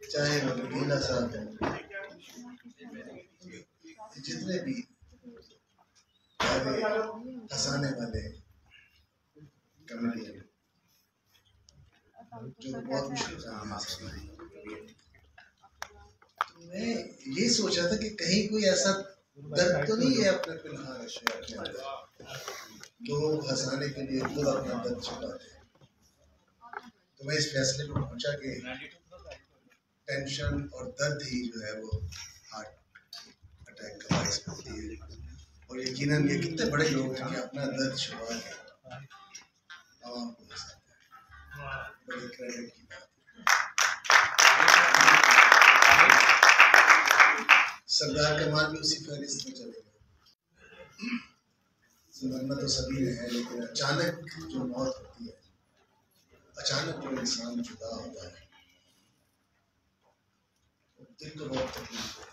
चाहे वो रंगीला साहब हैं, जितने भी हंसाने वाले कमेडियन जो बहुत मुश्किल काम है, मैं ये सोचा था कि कहीं कोई ऐसा दर्द तो नहीं है अपने फिलहाल अपने अंदर जो हंसाने के लिए खुद अपना दर्द छुपाते हैं। तो मैं इस फैसले पर पहुंचा कि टेंशन और दर्द ही जो है वो हार्ट अटैक का बायस बनती है। और यकीनन ये कितने बड़े लोग हैं कि अपना दर्द छुपा के आवाम को हंसाते हैं, बड़े क्रेडिट की बात। सरदार कमाल भी उसी फहरिस्त में चले गए। मरना तो सभी ने है, लेकिन अचानक जो मौत होती है, अचानक जो इंसान जुदा होता है, दिल को बहुत तकलीफ होती है।